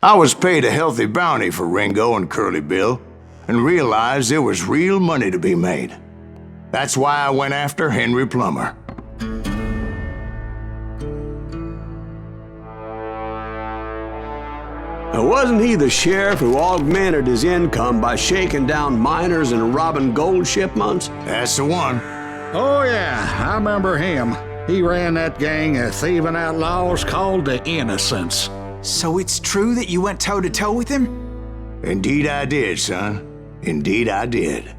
I was paid a healthy bounty for Ringo and Curly Bill, and realized there was real money to be made. That's why I went after Henry Plummer. Now, wasn't he the sheriff who augmented his income by shaking down miners and robbing gold shipments? That's the one. Oh yeah, I remember him. He ran that gang of thieving outlaws called the Innocents. So it's true that you went toe-to-toe with him? Indeed I did, son. Indeed I did.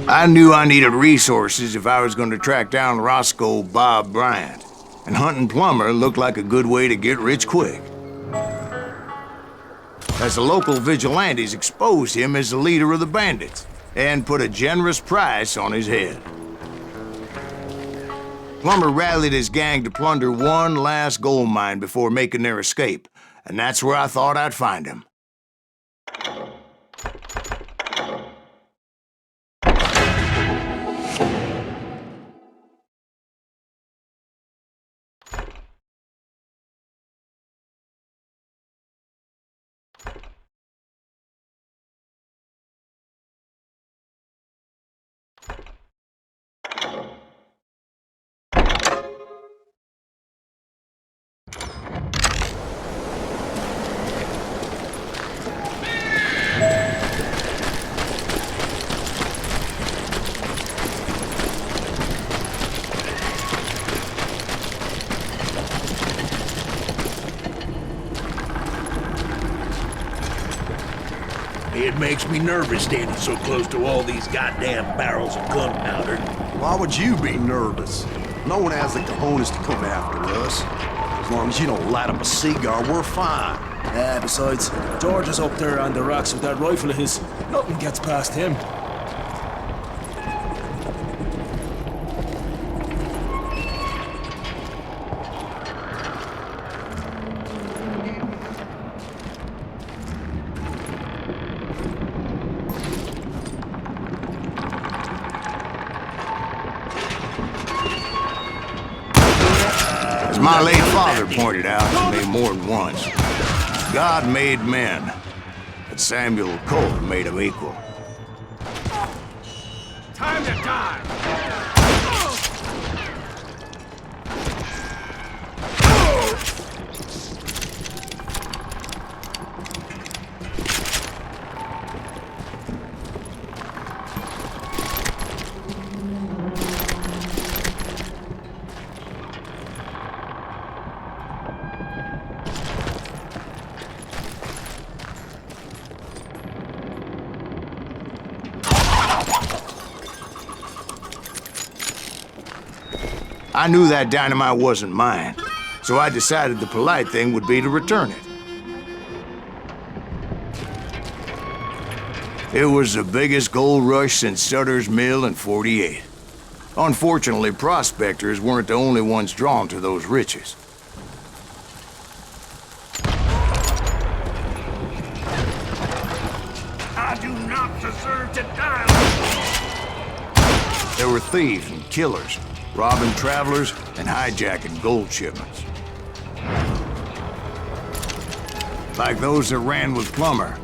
I knew I needed resources if I was going to track down Roscoe Bob Bryant, and hunting Plummer looked like a good way to get rich quick. As the local vigilantes exposed him as the leader of the bandits, and put a generous price on his head. Plummer rallied his gang to plunder one last gold mine before making their escape, and that's where I thought I'd find him. It makes me nervous standing so close to all these goddamn barrels of gunpowder. Why would you be nervous? No one has the cojones to come after us. As long as you don't light up a cigar, we're fine. Besides, George is up there on the rocks with that rifle of his. Nothing gets past him. As my late father pointed out to me more than once, God made men, but Samuel Colt made them equal. Time to die! I knew that dynamite wasn't mine, so I decided the polite thing would be to return it. It was the biggest gold rush since Sutter's Mill in '48. Unfortunately, prospectors weren't the only ones drawn to those riches. I do not deserve to die! There were thieves and killers, robbing travelers and hijacking gold shipments. Like those that ran with Plummer.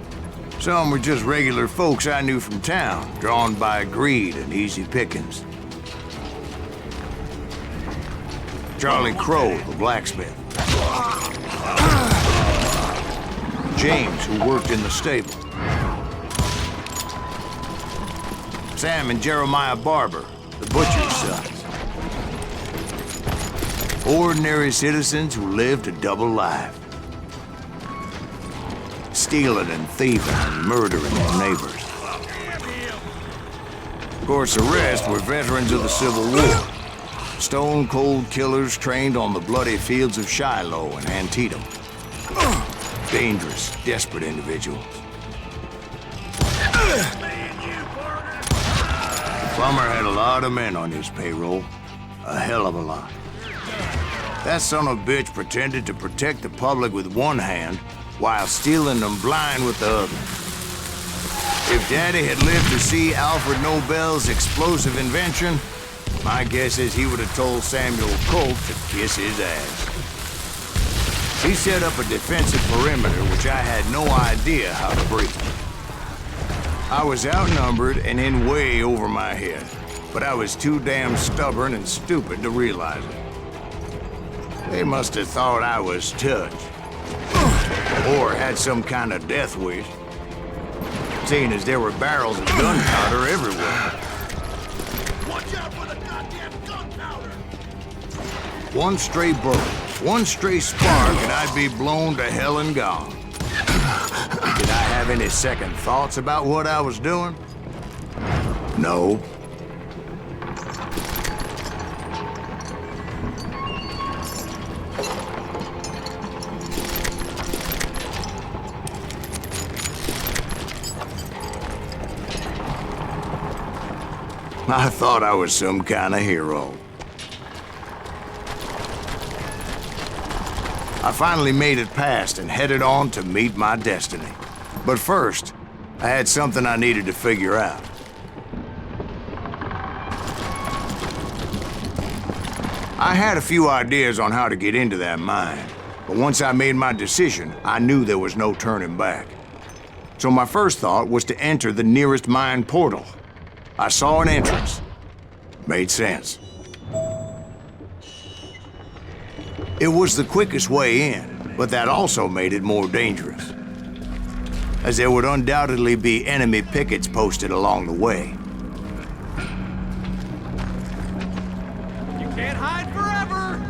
Some were just regular folks I knew from town, drawn by greed and easy pickings. Charlie Crow, the blacksmith. James, who worked in the stable. Sam and Jeremiah Barber, the butcher's sons. Ordinary citizens who lived a double life. Stealing and thieving and murdering their neighbors. Of course, the rest were veterans of the Civil War. Stone-cold killers trained on the bloody fields of Shiloh and Antietam. Dangerous, desperate individuals. Plumber had a lot of men on his payroll. A hell of a lot. That son of a bitch pretended to protect the public with one hand while stealing them blind with the other. If Daddy had lived to see Alfred Nobel's explosive invention, my guess is he would have told Samuel Colt to kiss his ass. He set up a defensive perimeter which I had no idea how to breach. I was outnumbered and in way over my head, but I was too damn stubborn and stupid to realize it. They must have thought I was touched, or had some kind of death wish, seeing as there were barrels of gunpowder everywhere. Watch out for the goddamn gunpowder! One stray bullet, one stray spark, and I'd be blown to hell and gone. Did I have any second thoughts about what I was doing? No. I thought I was some kind of hero. I finally made it past and headed on to meet my destiny. But first, I had something I needed to figure out. I had a few ideas on how to get into that mine, but once I made my decision, I knew there was no turning back. So my first thought was to enter the nearest mine portal. I saw an entrance. Made sense. It was the quickest way in, but that also made it more dangerous, as there would undoubtedly be enemy pickets posted along the way. You can't hide forever!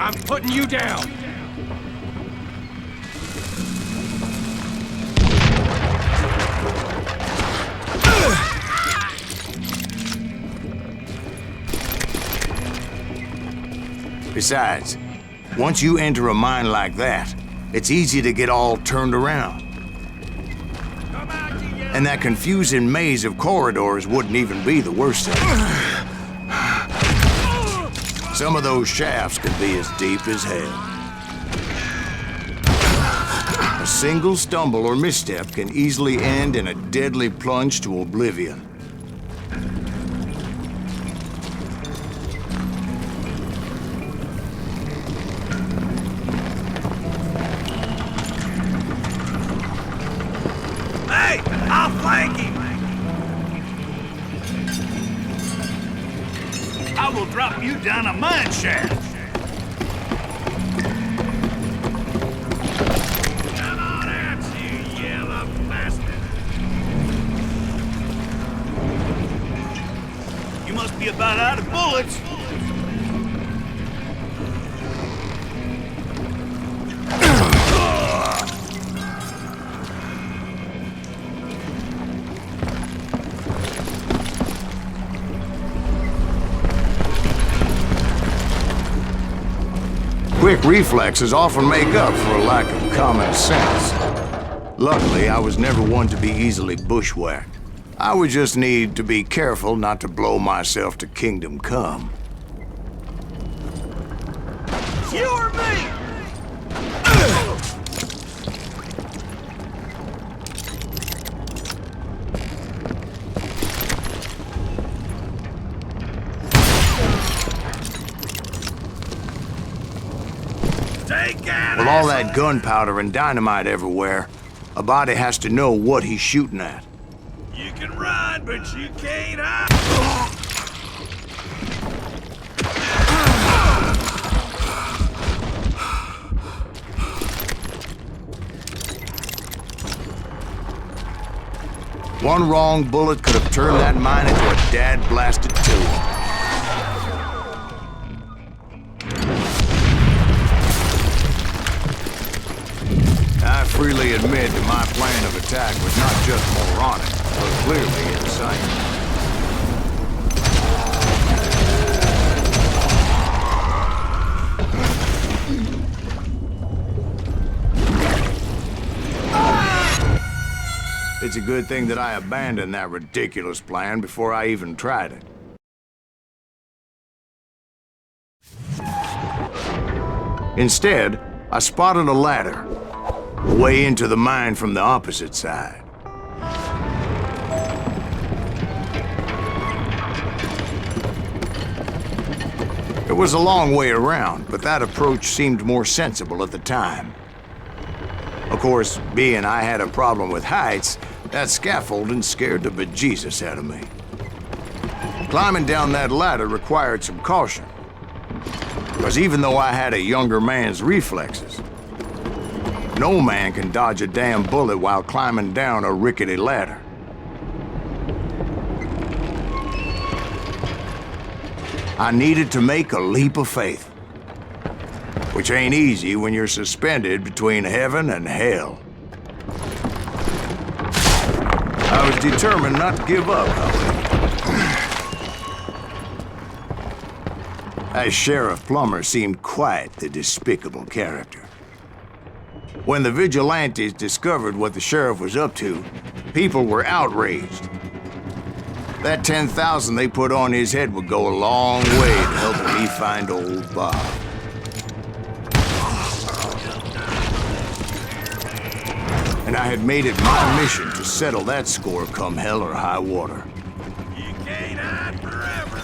I'm putting you down! Besides, once you enter a mine like that, it's easy to get all turned around. And that confusing maze of corridors wouldn't even be the worst thing. Some of those shafts could be as deep as hell. A single stumble or misstep can easily end in a deadly plunge to oblivion. Hey! I'll flank him! I will drop you down a mine shaft! Come on out, you yellow bastard! You must be about out of bullets! Quick reflexes often make up for a lack of common sense. Luckily, I was never one to be easily bushwhacked. I would just need to be careful not to blow myself to kingdom come. You or me? With all that gunpowder and dynamite everywhere, a body has to know what he's shooting at. You can run, but you can't hide. One wrong bullet could have turned that mine into a dad-blasted tomb. I freely admit that my plan of attack was not just moronic, but clearly insane. It's a good thing that I abandoned that ridiculous plan before I even tried it. Instead, I spotted a ladder, way into the mine from the opposite side. It was a long way around, but that approach seemed more sensible at the time. Of course, being I had a problem with heights, that scaffolding scared the bejesus out of me. Climbing down that ladder required some caution, because even though I had a younger man's reflexes, no man can dodge a damn bullet while climbing down a rickety ladder. I needed to make a leap of faith, which ain't easy when you're suspended between heaven and hell. I was determined not to give up, however. As Sheriff Plummer seemed quite the despicable character. When the vigilantes discovered what the sheriff was up to, people were outraged. That 10,000 they put on his head would go a long way to helping me find old Bob. And I had made it my mission to settle that score come hell or high water. You can't hide forever.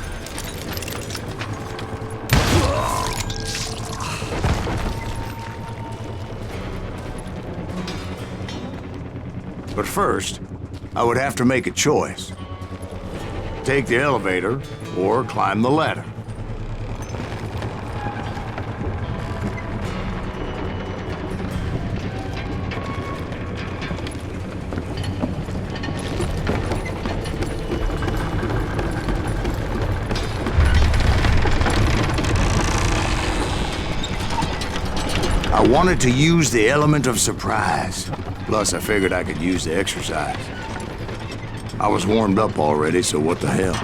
But first, I would have to make a choice. Take the elevator or climb the ladder. I wanted to use the element of surprise. Plus, I figured I could use the exercise. I was warmed up already, so what the hell?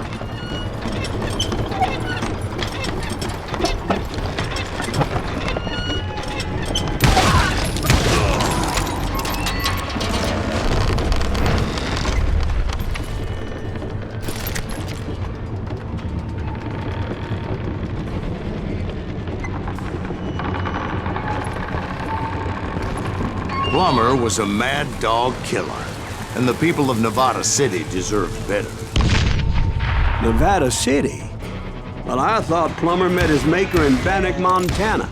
Plummer was a mad dog killer, and the people of Nevada City deserved better. Nevada City? Well, I thought Plummer met his maker in Bannock, Montana.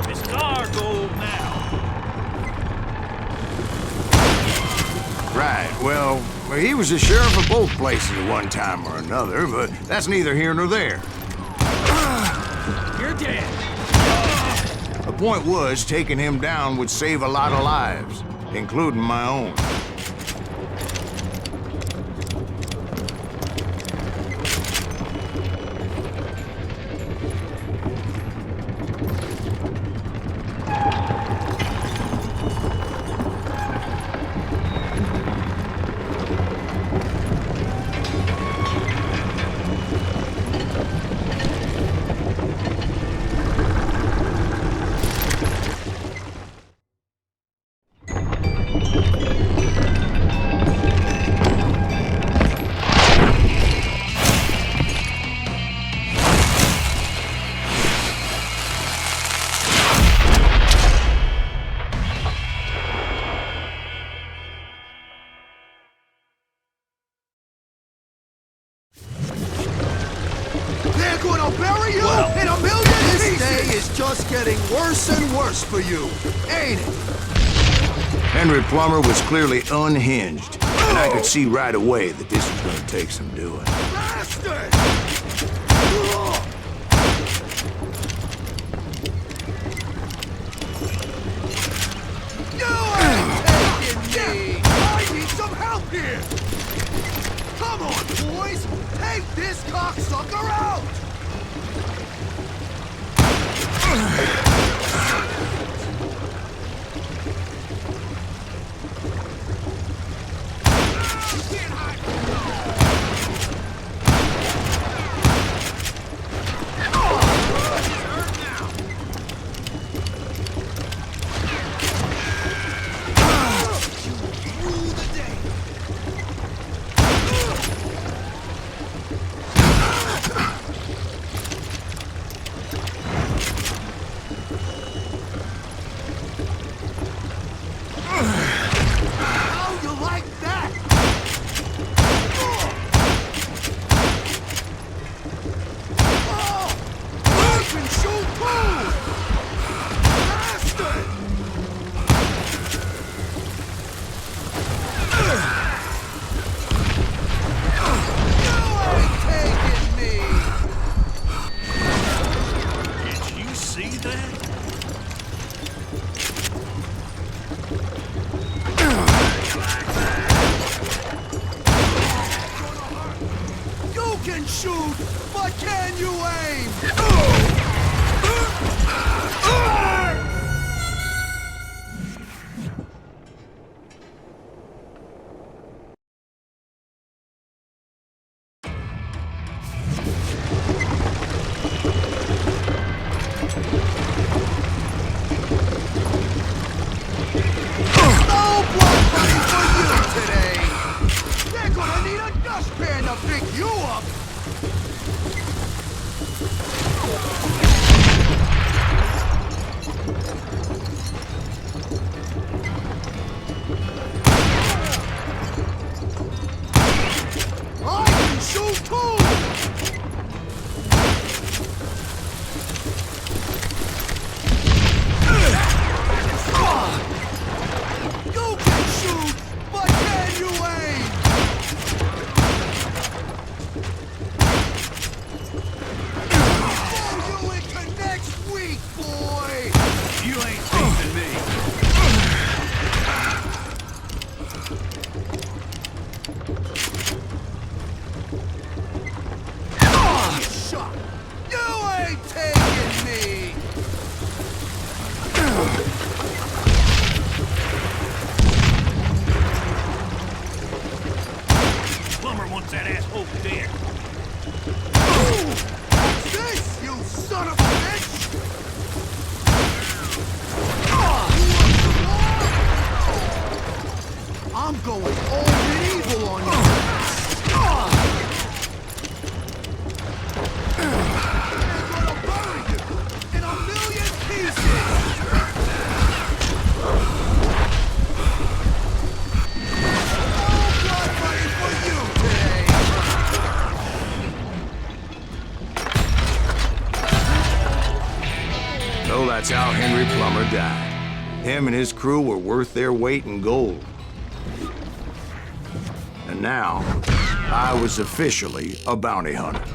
This is our goal now. Right, well, he was the sheriff of both places at one time or another, but that's neither here nor there. You're dead. The point was, taking him down would save a lot of lives, including my own. Bury you in a million pieces! This day is just getting worse and worse for you, ain't it? Henry Plummer was clearly unhinged, and I could see right away that this was going to take some doing. Bastard! You ain't You can shoot, but can you aim? No blood money for you today! They're gonna need a dustpan to pick you up! I can shoot too! You can shoot, but can you aim? Throw you into next week, boy! You ain't facing me. Shot! You ain't taking me! Plumber wants that asshole dead. This, you son of a bitch! I'm going old and evil on you! I'm gonna bury you in a million pieces! No blood money for you today! So that's how Henry Plummer died. Him and his crew were worth their weight in gold. And now, I was officially a bounty hunter.